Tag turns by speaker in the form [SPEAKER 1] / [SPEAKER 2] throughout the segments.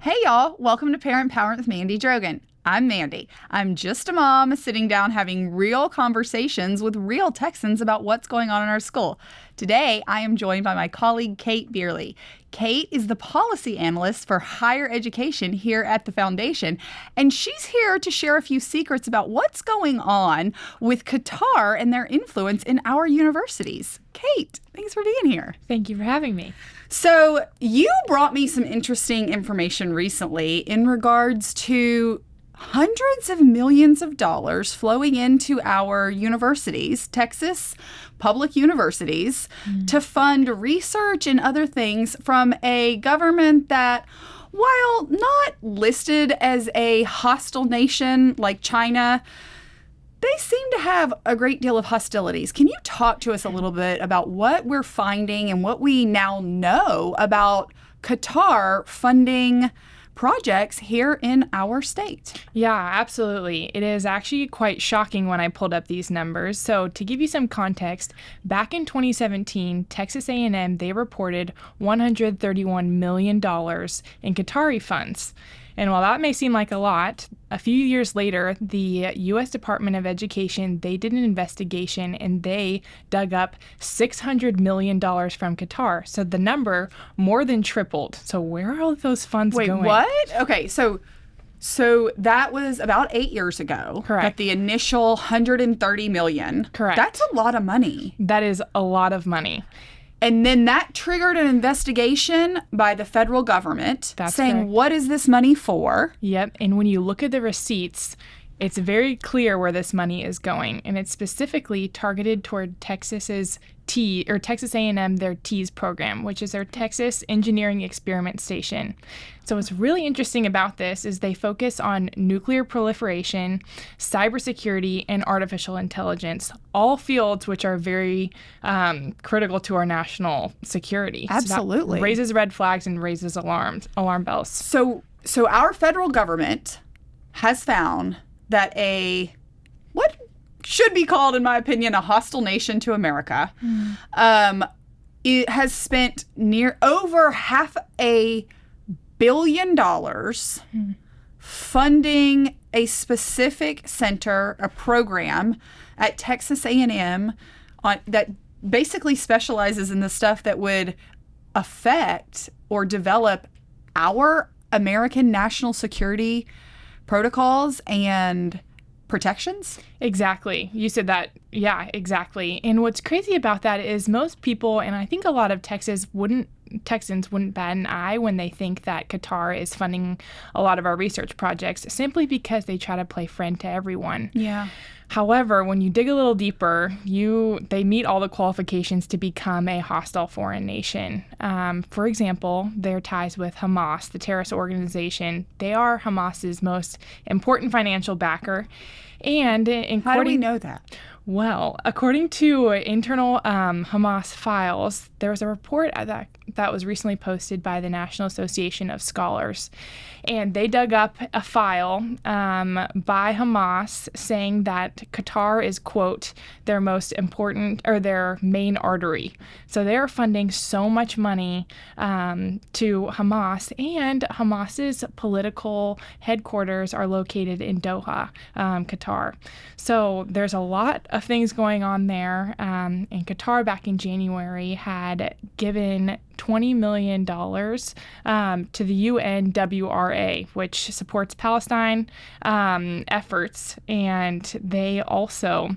[SPEAKER 1] Hey y'all, welcome to Parent Empowerment with Mandy Drogin. I'm Mandy. I'm just a mom sitting down having real conversations with real Texans about what's going on in our school. Today, I am joined by my colleague, Kate Bierly. Kate is the policy analyst for higher education here at the foundation, and she's here to share a few secrets about what's going on with Qatar and their influence in our universities. Kate, thanks for being here.
[SPEAKER 2] Thank you for having me.
[SPEAKER 1] So you brought me some interesting information recently in regards to hundreds of millions of dollars flowing into our universities, Texas public universities, to fund research and other things from a government that, while not listed as a hostile nation like China, they seem to have a great deal of hostilities. Can you talk to us a little bit about what we're finding and what we now know about Qatar funding projects here in our state?
[SPEAKER 2] Yeah, absolutely. It is actually quite shocking when I pulled up these numbers. So to give you some context, back in 2017, Texas A&M, they reported $131 million in Qatari funds. And while that may seem like a lot, a few years later, the U.S. Department of Education, they did an investigation and they dug up $600 million from Qatar. So the number more than tripled. So where are all those funds going?
[SPEAKER 1] Wait, what? Okay, so that was about 8 years ago.
[SPEAKER 2] Correct.
[SPEAKER 1] At the initial $130 million.
[SPEAKER 2] Correct.
[SPEAKER 1] That's a lot of money.
[SPEAKER 2] That is a lot of money.
[SPEAKER 1] And then that triggered an investigation by the federal government saying,
[SPEAKER 2] correct.
[SPEAKER 1] What is this money for?
[SPEAKER 2] Yep. And when you look at the receipts, it's very clear where this money is going. And it's specifically targeted toward Texas's Texas A&M, their TEAS program, which is their Texas Engineering Experiment Station. So what's really interesting about this is they focus on nuclear proliferation, cybersecurity, and artificial intelligence, all fields which are very critical to our national security.
[SPEAKER 1] Absolutely.
[SPEAKER 2] So that raises red flags and raises alarm bells.
[SPEAKER 1] So our federal government has found that what should be called, in my opinion, a hostile nation to America, it has spent over $500 million funding a specific center, a program at Texas A&M that basically specializes in the stuff that would affect or develop our American national security protocols and protections?
[SPEAKER 2] Exactly. You said that. Yeah, exactly. And what's crazy about that is most people, and I think a lot of Texans wouldn't bat an eye when they think that Qatar is funding a lot of our research projects simply because they try to play friend to everyone.
[SPEAKER 1] Yeah.
[SPEAKER 2] However, when you dig a little deeper, they meet all the qualifications to become a hostile foreign nation. For example, their ties with Hamas, the terrorist organization, they are Hamas's most important financial backer. And
[SPEAKER 1] how do we know that?
[SPEAKER 2] Well, according to internal Hamas files, there was a report that was recently posted by the National Association of Scholars. And they dug up a file by Hamas saying that Qatar is, quote, their most important or their main artery. So they're funding so much money to Hamas, and Hamas's political headquarters are located in Doha, Qatar. So there's a lot of things going on there. And Qatar back in January had given $20 million to the UNWRA, which supports Palestine efforts. And they also,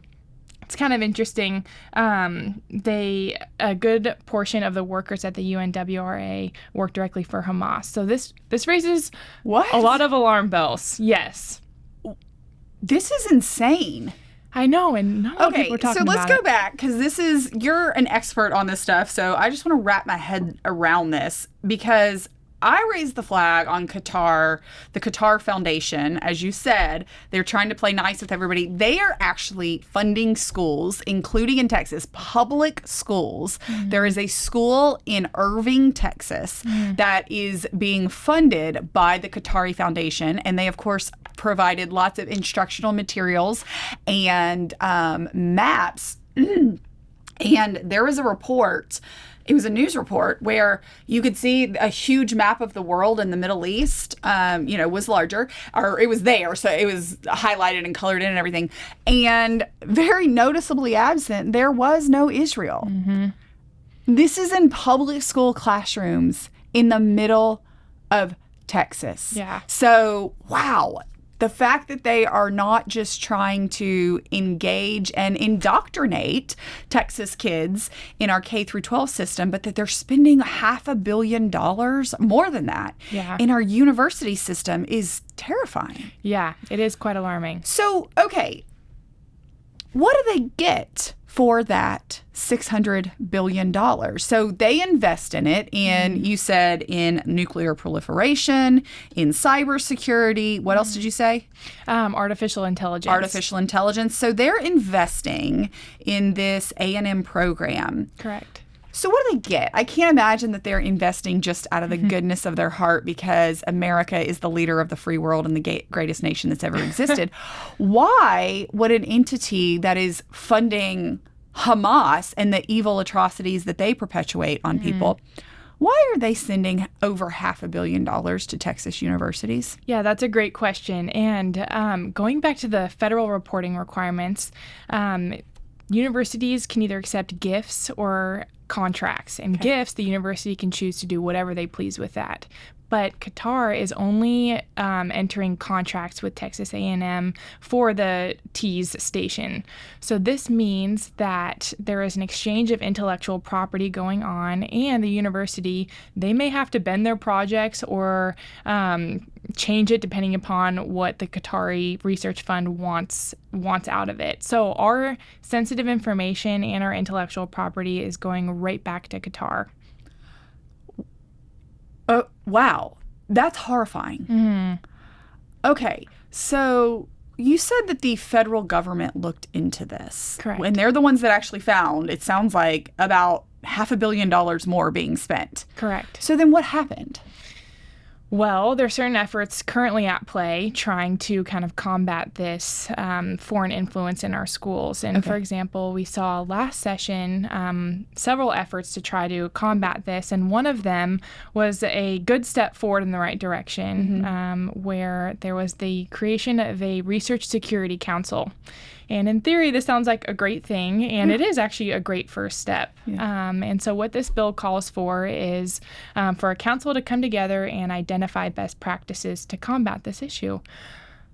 [SPEAKER 2] it's kind of interesting, a good portion of the workers at the UNWRA work directly for Hamas. So this raises a lot of alarm bells. Yes.
[SPEAKER 1] This is insane.
[SPEAKER 2] I know, and not a lot of people are talking about it.
[SPEAKER 1] So let's go back, because you're an expert on this stuff, so I just want to wrap my head around this, because I raised the flag on Qatar, the Qatar Foundation. As you said, they're trying to play nice with everybody. They are actually funding schools, including in Texas, public schools. Mm-hmm. There is a school in Irving, Texas, that is being funded by the Qatari Foundation. And they, of course, provided lots of instructional materials and maps And there was a report, it was a news report where you could see a huge map of the world in the Middle East, was larger, or it was there. So it was highlighted and colored in and everything. And very noticeably absent, there was no Israel.
[SPEAKER 2] Mm-hmm.
[SPEAKER 1] This is in public school classrooms in the middle of Texas.
[SPEAKER 2] Yeah.
[SPEAKER 1] So, wow. The fact that they are not just trying to engage and indoctrinate Texas kids in our K through 12 system, but that they're spending $500 million, more than that, in our university system is terrifying.
[SPEAKER 2] Yeah, it is quite alarming.
[SPEAKER 1] So, okay, what do they get for that $600 billion? So they invest in it in, you said, in nuclear proliferation, in cybersecurity. What else did you say?
[SPEAKER 2] Artificial intelligence.
[SPEAKER 1] Artificial intelligence. So they're investing in this A&M program.
[SPEAKER 2] Correct.
[SPEAKER 1] So what do they get? I can't imagine that they're investing just out of the goodness of their heart because America is the leader of the free world and the greatest nation that's ever existed. Why would an entity that is funding Hamas and the evil atrocities that they perpetuate on people, why are they sending over $500 million to Texas universities?
[SPEAKER 2] Yeah, that's a great question. And going back to the federal reporting requirements, universities can either accept gifts or contracts. And gifts, the university can choose to do whatever they please with that. But Qatar is only entering contracts with Texas A&M for the TEAS station. So this means that there is an exchange of intellectual property going on, and the university, they may have to bend their projects or change it depending upon what the Qatari Research Fund wants out of it. So our sensitive information and our intellectual property is going right back to Qatar.
[SPEAKER 1] Wow. That's horrifying.
[SPEAKER 2] Mm-hmm.
[SPEAKER 1] Okay. So you said that the federal government looked into this.
[SPEAKER 2] Correct.
[SPEAKER 1] And they're the ones that actually found, it sounds like, about $500 million more being spent.
[SPEAKER 2] Correct.
[SPEAKER 1] So then what happened?
[SPEAKER 2] Well, there are certain efforts currently at play trying to kind of combat this foreign influence in our schools. And for example, we saw last session several efforts to try to combat this. And one of them was a good step forward in the right direction, where there was the creation of a Research Security Council. And in theory, this sounds like a great thing, and it is actually a great first step. And so what this bill calls for is for a council to come together and identify best practices to combat this issue.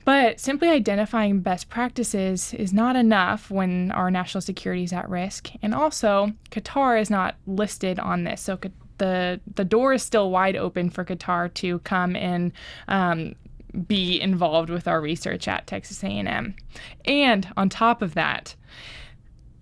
[SPEAKER 2] But simply identifying best practices is not enough when our national security is at risk. And also, Qatar is not listed on this. So the door is still wide open for Qatar to come and be involved with our research at Texas A&M. And on top of that,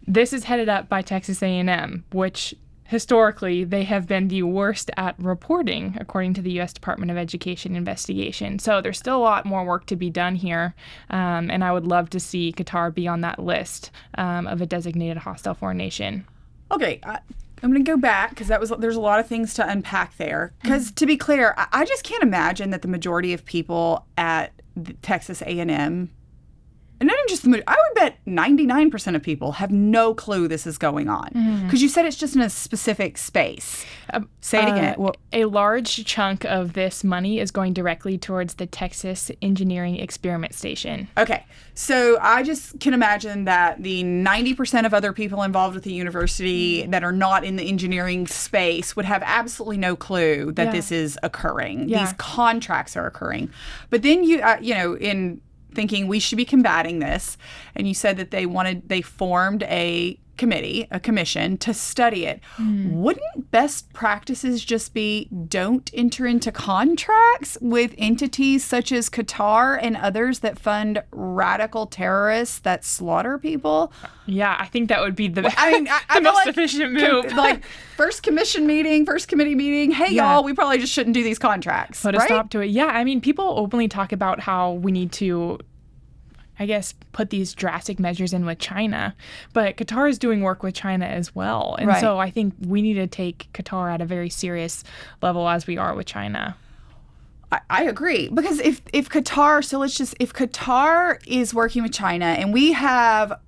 [SPEAKER 2] this is headed up by Texas A&M, which historically they have been the worst at reporting, according to the U.S. Department of Education investigation. So there's still a lot more work to be done here, and I would love to see Qatar be on that list of a designated hostile foreign nation.
[SPEAKER 1] Okay, I'm going to go back because there's a lot of things to unpack there. Because to be clear, I just can't imagine that the majority of people at Texas A&M, and not just I would bet 99% of people have no clue this is going on. Because you said it's just in a specific space. Say it again.
[SPEAKER 2] Well, a large chunk of this money is going directly towards the Texas Engineering Experiment Station.
[SPEAKER 1] Okay. So I just can imagine that the 90% of other people involved with the university that are not in the engineering space would have absolutely no clue that this is occurring. These contracts are occurring. But then in thinking we should be combating this, and you said that they formed a commission to study it. Wouldn't best practices just be don't enter into contracts with entities such as Qatar and others that fund radical terrorists that slaughter people?
[SPEAKER 2] Yeah, I think that would be the
[SPEAKER 1] the
[SPEAKER 2] most efficient move.
[SPEAKER 1] First committee meeting. Hey, y'all, we probably just shouldn't do these contracts.
[SPEAKER 2] Put a stop to it. Yeah, I mean, people openly talk about how we need to, I guess, put these drastic measures in with China. But Qatar is doing work with China as well. And so I think we need to take Qatar at a very serious level as we are with China.
[SPEAKER 1] I agree, because if Qatar, so let's just, if Qatar is working with China, and we have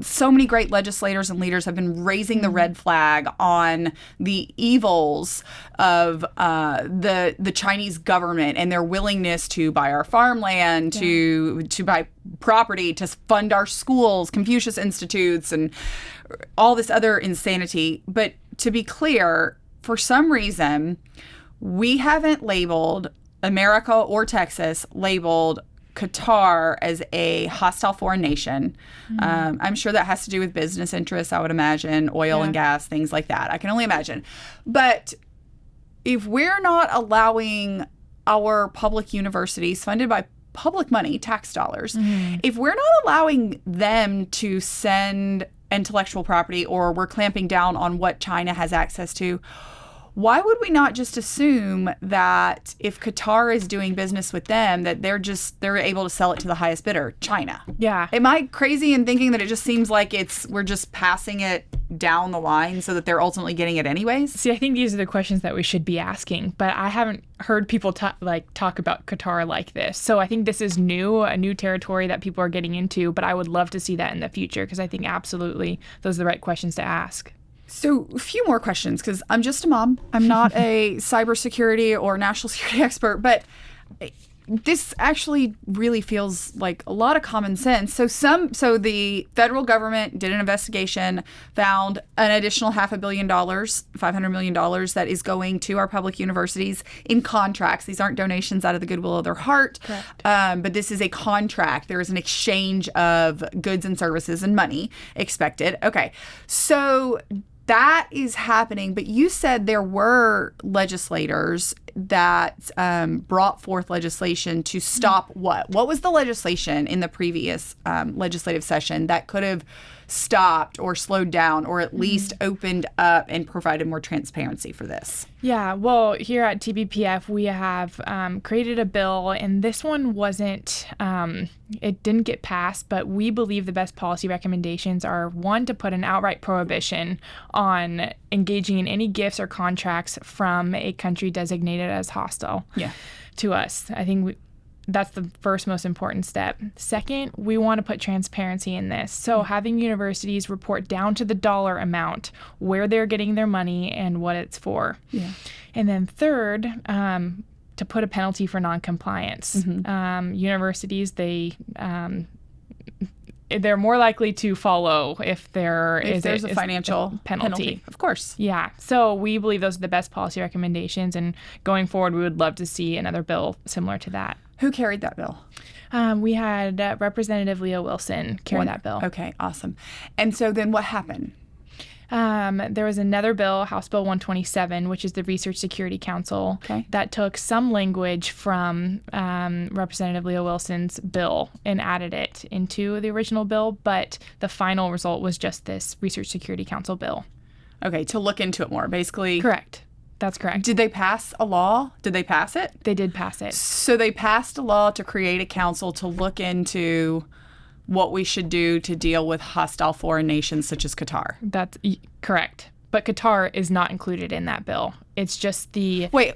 [SPEAKER 1] so many great legislators and leaders have been raising the red flag on the evils of the Chinese government and their willingness to buy our farmland, to buy property, to fund our schools, Confucius Institutes, and all this other insanity. But to be clear, for some reason, we haven't labeled America or Texas labeled Qatar as a hostile foreign nation. I'm sure that has to do with business interests, I would imagine, oil and gas, things like that. I can only imagine. But if we're not allowing our public universities funded by public money, tax dollars, if we're not allowing them to send intellectual property, or we're clamping down on what China has access to, why would we not just assume that if Qatar is doing business with them, that they're able to sell it to the highest bidder, China?
[SPEAKER 2] Yeah.
[SPEAKER 1] Am I crazy in thinking that it just seems like we're just passing it down the line so that they're ultimately getting it anyways?
[SPEAKER 2] See, I think these are the questions that we should be asking, but I haven't heard people talk about Qatar like this. So I think this is a new territory that people are getting into, but I would love to see that in the future, because I think absolutely those are the right questions to ask.
[SPEAKER 1] So a few more questions, because I'm just a mom. I'm not a cybersecurity or national security expert, but this actually really feels like a lot of common sense. So the federal government did an investigation, found an additional $500 million, $500 million that is going to our public universities in contracts. These aren't donations out of the goodwill of their heart.
[SPEAKER 2] Correct.
[SPEAKER 1] But this is a contract. There is an exchange of goods and services and money expected. Okay. So that is happening, but you said there were legislators that brought forth legislation to stop what? What was the legislation in the previous legislative session that could have stopped or slowed down, or at least opened up and provided more transparency for this?
[SPEAKER 2] Yeah, well, here at TPPF, we have created a bill, and this one it didn't get passed, but we believe the best policy recommendations are, one, to put an outright prohibition on engaging in any gifts or contracts from a country designated as hostile to us. I think that's the first most important step. Second, we want to put transparency in this. So having universities report down to the dollar amount where they're getting their money and what it's for. Yeah. And then third, to put a penalty for noncompliance. Universities, they're more likely to follow if there's a financial penalty. Of course. Yeah. So we believe those are the best policy recommendations, and going forward, we would love to see another bill similar to that.
[SPEAKER 1] Who carried that bill?
[SPEAKER 2] We had Representative Leo Wilson carry that bill.
[SPEAKER 1] Okay, awesome. And so then what happened?
[SPEAKER 2] There was another bill, House Bill 127, which is the Research Security Council, that took some language from Representative Leo Wilson's bill and added it into the original bill, but the final result was just this Research Security Council bill.
[SPEAKER 1] Okay, to look into it more, basically.
[SPEAKER 2] Correct. That's correct.
[SPEAKER 1] Did they pass a law? Did they pass it?
[SPEAKER 2] They did pass it.
[SPEAKER 1] So they passed a law to create a council to look into what we should do to deal with hostile foreign nations such as Qatar.
[SPEAKER 2] That's correct. But Qatar is not included in that bill. It's just the...
[SPEAKER 1] Wait.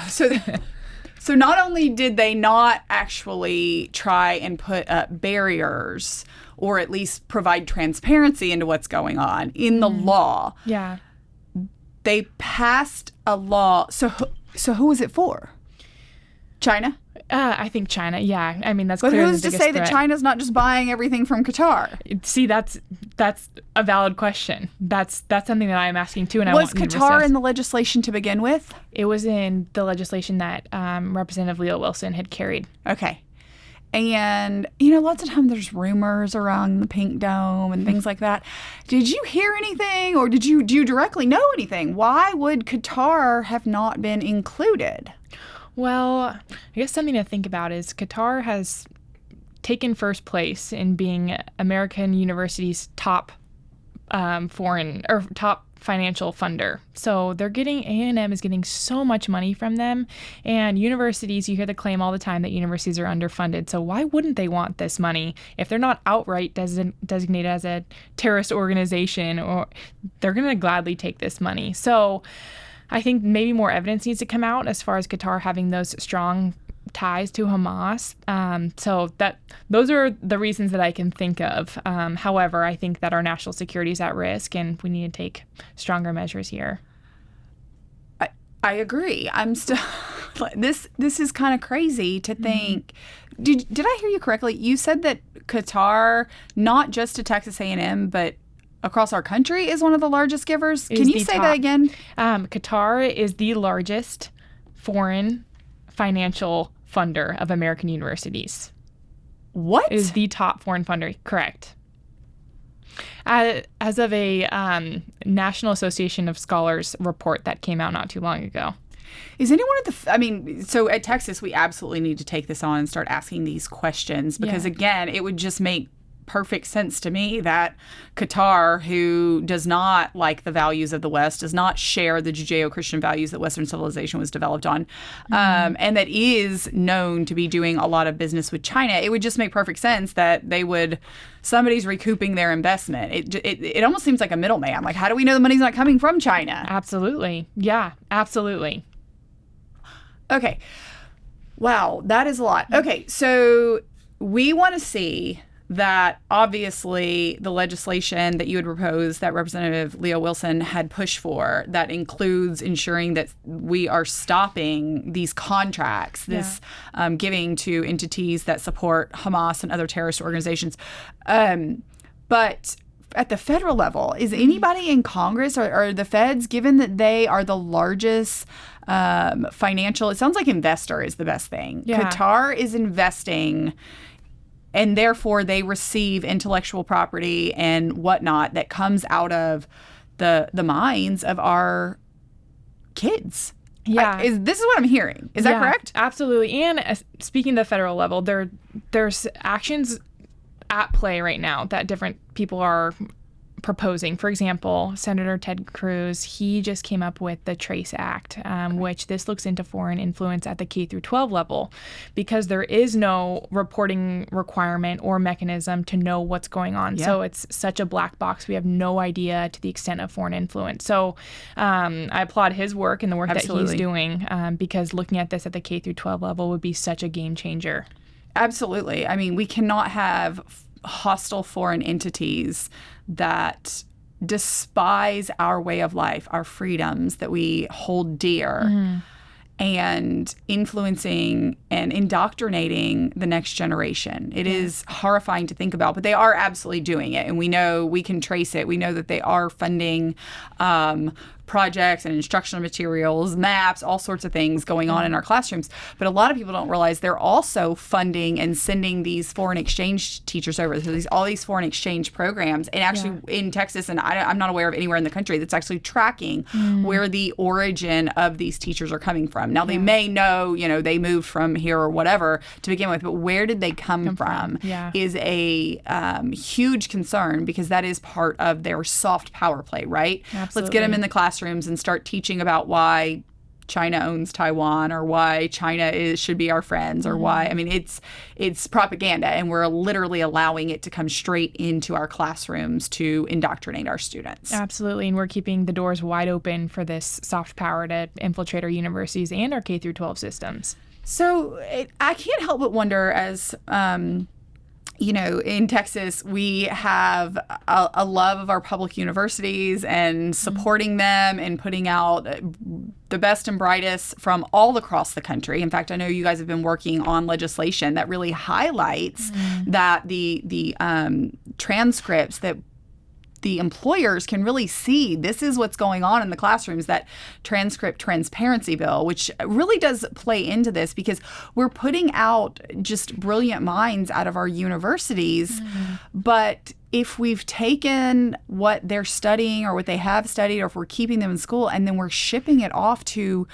[SPEAKER 1] So not only did they not actually try and put up barriers or at least provide transparency into what's going on in the law.
[SPEAKER 2] Yeah.
[SPEAKER 1] They passed a law. So who was it for? China?
[SPEAKER 2] I think China, yeah. I mean, that's
[SPEAKER 1] but
[SPEAKER 2] clearly
[SPEAKER 1] who's
[SPEAKER 2] the
[SPEAKER 1] to
[SPEAKER 2] biggest
[SPEAKER 1] say
[SPEAKER 2] threat.
[SPEAKER 1] that China's not just buying everything from Qatar?
[SPEAKER 2] See, that's a valid question. That's something that I'm asking too, and
[SPEAKER 1] was Qatar in the legislation to begin with?
[SPEAKER 2] It was in the legislation that Representative Leo Wilson had carried.
[SPEAKER 1] Okay. And, lots of times there's rumors around the Pink Dome and things like that. Did you hear anything, or do you directly know anything? Why would Qatar have not been included?
[SPEAKER 2] Well, I guess something to think about is Qatar has taken first place in being American university's top top financial funder. So A&M is getting so much money from them, and universities, you hear the claim all the time that universities are underfunded. So why wouldn't they want this money if they're not outright designated as a terrorist organization, or they're going to gladly take this money. So I think maybe more evidence needs to come out as far as Qatar having those strong ties to Hamas. So those are the reasons that I can think of. However, I think that our national security is at risk, and we need to take stronger measures here.
[SPEAKER 1] I agree. I'm still this is kind of crazy to think. Did I hear you correctly? You said that Qatar, not just to Texas A&M, but across our country, is one of the largest givers. Can you say that again?
[SPEAKER 2] Qatar is the largest foreign financial funder of American universities.
[SPEAKER 1] What?
[SPEAKER 2] It is the top foreign funder, correct. As of a National Association of Scholars report that came out not too long ago.
[SPEAKER 1] Is anyone so at Texas, we absolutely need to take this on and start asking these questions because, again, it would just make perfect sense to me that Qatar, who does not like the values of the West, does not share the Judeo-Christian values that Western civilization was developed on, and that is known to be doing a lot of business with China, it would just make perfect sense that somebody's recouping their investment. It almost seems like a middleman. Like, how do we know the money's not coming from China?
[SPEAKER 2] Absolutely. Yeah, absolutely.
[SPEAKER 1] Okay. Wow, that is a lot. Okay, so we want to see that obviously the legislation that you had proposed that Representative Leo Wilson had pushed for that includes ensuring that we are stopping these contracts, this giving to entities that support Hamas and other terrorist organizations. But at the federal level, is anybody in Congress or the feds, given that they are the largest financial, it sounds like investor is the best thing. Yeah. Qatar is investing, and therefore they receive intellectual property and whatnot that comes out of the minds of our kids.
[SPEAKER 2] Yeah.
[SPEAKER 1] This is what I'm hearing. Is that correct?
[SPEAKER 2] Absolutely. And speaking of the federal level, there's actions at play right now that different people are proposing. For example, Senator Ted Cruz, he just came up with the TRACE Act, which this looks into foreign influence at the K through 12 level, because there is no reporting requirement or mechanism to know what's going on. Yeah. So it's such a black box. We have no idea to the extent of foreign influence. So I applaud his work and the work that he's doing, because looking at this at the K through 12 level would be such a game changer.
[SPEAKER 1] Absolutely. I mean, we cannot have hostile foreign entities that despise our way of life, our freedoms that we hold dear, and influencing and indoctrinating the next generation. It is horrifying to think about, but they are absolutely doing it. And we know, we can trace it. We know that they are funding projects and instructional materials, maps, all sorts of things going on in our classrooms. But a lot of people don't realize they're also funding and sending these foreign exchange teachers over. So all these foreign exchange programs. And actually in Texas, and I'm not aware of anywhere in the country that's actually tracking where the origin of these teachers are coming from. Now, they may know, they moved from here or whatever to begin with, but where did they come from is a huge concern, because that is part of their soft power play, right?
[SPEAKER 2] Absolutely.
[SPEAKER 1] Let's get them in the classrooms and start teaching about why China owns Taiwan, or why China should be our friends, or why. I mean, it's propaganda, and we're literally allowing it to come straight into our classrooms to indoctrinate our students.
[SPEAKER 2] Absolutely, and we're keeping the doors wide open for this soft power to infiltrate our universities and our K through 12 systems.
[SPEAKER 1] So I can't help but wonder, as in Texas, we have a love of our public universities and supporting them and putting out the best and brightest from all across the country. In fact, I know you guys have been working on legislation that really highlights that the transcripts that the employers can really see this is what's going on in the classrooms, that transcript transparency bill, which really does play into this, because we're putting out just brilliant minds out of our universities. But if we've taken what they're studying or what they have studied, or if we're keeping them in school and then we're shipping it off to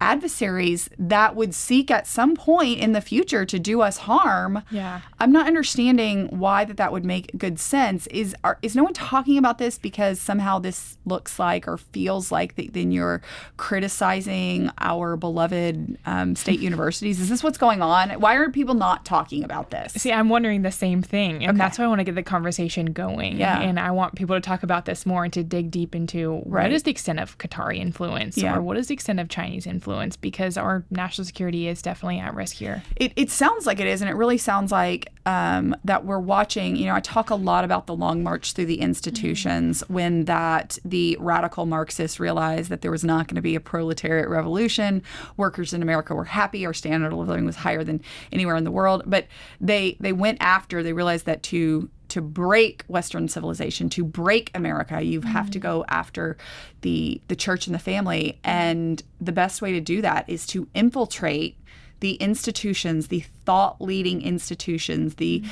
[SPEAKER 1] adversaries that would seek at some point in the future to do us harm.
[SPEAKER 2] Yeah.
[SPEAKER 1] I'm not understanding why that would make good sense. Is no one talking about this because somehow this looks like or feels like then you're criticizing our beloved state universities? Is this what's going on? Why aren't people not talking about this?
[SPEAKER 2] See, I'm wondering the same thing, and that's why I want to get the conversation going.
[SPEAKER 1] Yeah.
[SPEAKER 2] And I want people to talk about this more and to dig deep into what is the extent of Qatari influence or what is the extent of Chinese influence, because our national security is definitely at risk here.
[SPEAKER 1] It sounds like it is, and it really sounds like that we're watching. I talk a lot about the long march through the institutions when the radical Marxists realized that there was not going to be a proletariat revolution. Workers in America were happy. Our standard of living was higher than anywhere in the world. But they went after, they realized that to break Western civilization, to break America, you have to go after the church and the family. And the best way to do that is to infiltrate the institutions, the thought-leading institutions, the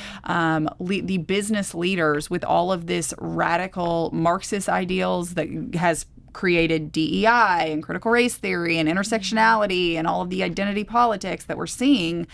[SPEAKER 1] business leaders with all of this radical Marxist ideals that has created DEI and critical race theory and intersectionality and all of the identity politics that we're seeing.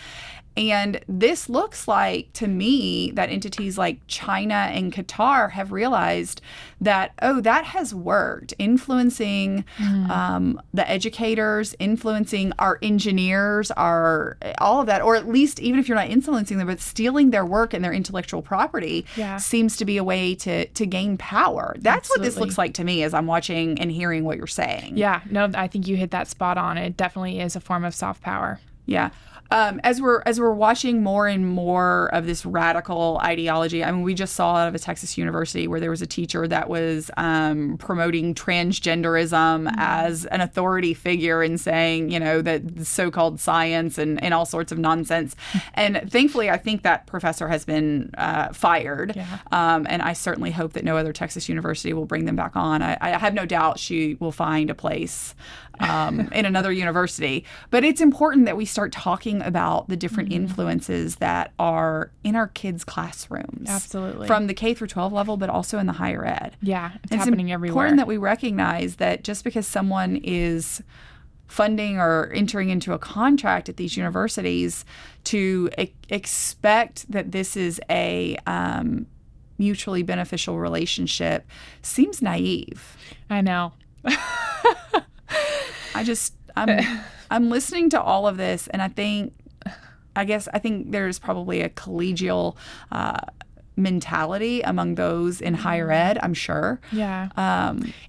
[SPEAKER 1] And this looks like, to me, that entities like China and Qatar have realized that, that has worked, influencing the educators, influencing our engineers, all of that, or at least even if you're not influencing them, but stealing their work and their intellectual property seems to be a way to gain power. That's what this looks like to me as I'm watching and hearing what you're saying.
[SPEAKER 2] Yeah, no, I think you hit that spot on. It definitely is a form of soft power.
[SPEAKER 1] Yeah. As we're watching more and more of this radical ideology, I mean, we just saw out of a Texas university where there was a teacher that was promoting transgenderism as an authority figure and saying, that so-called science and all sorts of nonsense. And thankfully, I think that professor has been fired.
[SPEAKER 2] Yeah.
[SPEAKER 1] And I certainly hope that no other Texas university will bring them back on. I have no doubt she will find a place in another university. But it's important that we start talking about the different influences that are in our kids' classrooms.
[SPEAKER 2] Absolutely.
[SPEAKER 1] From the K through 12 level, but also in the higher ed.
[SPEAKER 2] Yeah, it's happening everywhere.
[SPEAKER 1] It's important that we recognize that just because someone is funding or entering into a contract at these universities to expect that this is a mutually beneficial relationship seems naive.
[SPEAKER 2] I know.
[SPEAKER 1] I'm listening to all of this, and I think there's probably a collegial mentality among those in higher ed, I'm sure.
[SPEAKER 2] Yeah.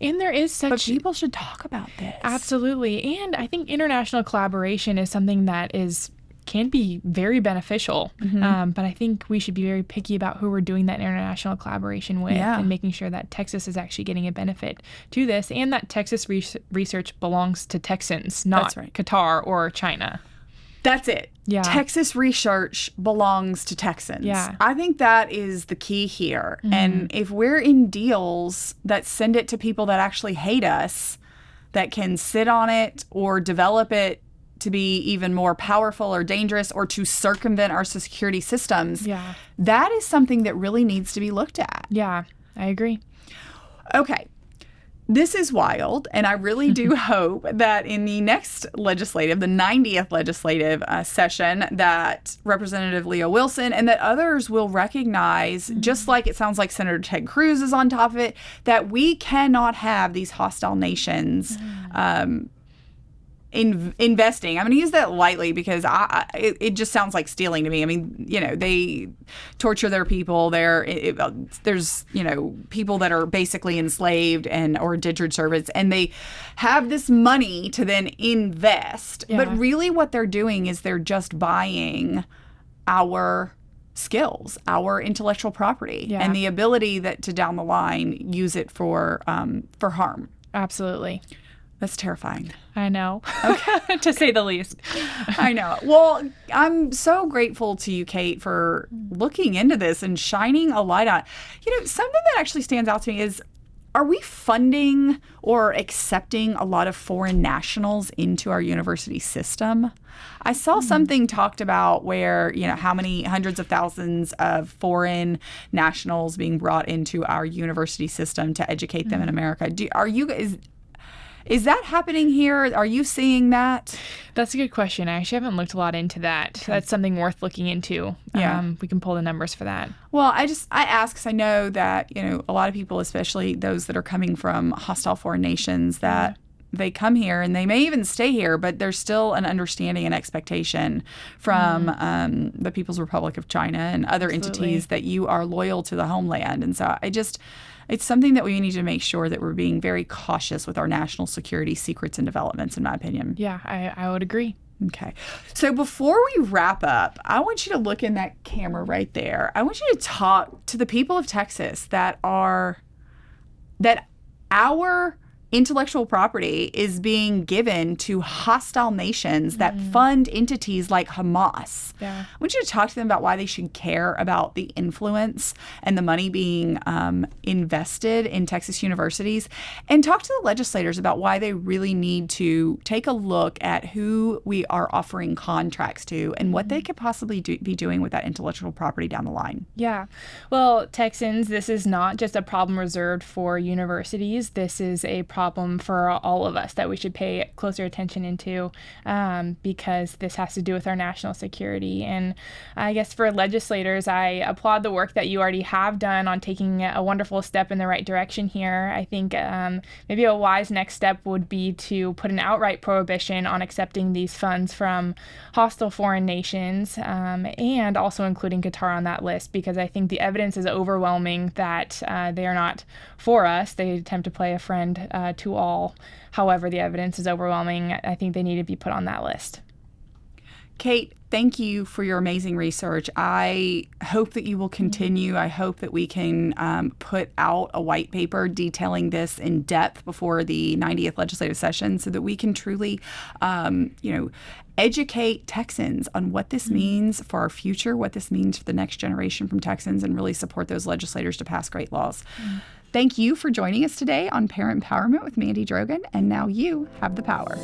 [SPEAKER 2] And there is such...
[SPEAKER 1] But people should talk about this.
[SPEAKER 2] Absolutely. And I think international collaboration is something that can be very beneficial. But I think we should be very picky about who we're doing that international collaboration with and making sure that Texas is actually getting a benefit to this and that Texas research belongs to Texans, not Qatar or China.
[SPEAKER 1] That's it.
[SPEAKER 2] Yeah.
[SPEAKER 1] Texas research belongs to Texans.
[SPEAKER 2] Yeah.
[SPEAKER 1] I think that is the key here. And if we're in deals that send it to people that actually hate us, that can sit on it or develop it to be even more powerful or dangerous or to circumvent our security systems, that is something that really needs to be looked at.
[SPEAKER 2] Yeah, I agree.
[SPEAKER 1] Okay. This is wild, and I really do hope that in the next the 90th legislative session, that Representative Leo Wilson and that others will recognize, just like it sounds like Senator Ted Cruz is on top of it, that we cannot have these hostile nations investing. I'm going to use that lightly because it just sounds like stealing to me. I mean, they torture their people. There's people that are basically enslaved or indentured servants, and they have this money to then invest. Yeah. But really what they're doing is they're just buying our skills, our intellectual property, and the ability to down the line use it for harm.
[SPEAKER 2] Absolutely.
[SPEAKER 1] That's terrifying.
[SPEAKER 2] I know. Okay. To say the least.
[SPEAKER 1] I know. Well, I'm so grateful to you, Kate, for looking into this and shining a light on it. Something that actually stands out to me is, are we funding or accepting a lot of foreign nationals into our university system? I saw something talked about where, how many hundreds of thousands of foreign nationals being brought into our university system to educate them in America. Is that happening here? Are you seeing that?
[SPEAKER 2] That's a good question. I actually haven't looked a lot into that. Okay. That's something worth looking into.
[SPEAKER 1] Yeah.
[SPEAKER 2] We can pull the numbers for that.
[SPEAKER 1] Well, I ask because I know that, a lot of people, especially those that are coming from hostile foreign nations, that they come here and they may even stay here, but there's still an understanding and expectation from the People's Republic of China and other entities that you are loyal to the homeland. And so it's something that we need to make sure that we're being very cautious with our national security secrets and developments, in my opinion.
[SPEAKER 2] Yeah, I would agree.
[SPEAKER 1] Okay. So before we wrap up, I want you to look in that camera right there. I want you to talk to the people of Texas that our intellectual property is being given to hostile nations that fund entities like Hamas.
[SPEAKER 2] Yeah.
[SPEAKER 1] I want you to talk to them about why they should care about the influence and the money being invested in Texas universities, and talk to the legislators about why they really need to take a look at who we are offering contracts to and what they could possibly be doing with that intellectual property down the line.
[SPEAKER 2] Yeah. Well, Texans, this is not just a problem reserved for universities. This is a problem for all of us that we should pay closer attention into, because this has to do with our national security. And I guess for legislators, I applaud the work that you already have done on taking a wonderful step in the right direction here. I think maybe a wise next step would be to put an outright prohibition on accepting these funds from hostile foreign nations, and also including Qatar on that list, because I think the evidence is overwhelming that they are not for us. They attempt to play a friend to all. However, the evidence is overwhelming. I think they need to be put on that list.
[SPEAKER 1] Kate, thank you for your amazing research. I hope that you will continue. I hope that we can put out a white paper detailing this in depth before the 90th legislative session so that we can truly, educate Texans on what this means for our future, what this means for the next generation from Texans, and really support those legislators to pass great laws. Thank you for joining us today on Parent Empowerment with Mandy Drogin, and now you have the power.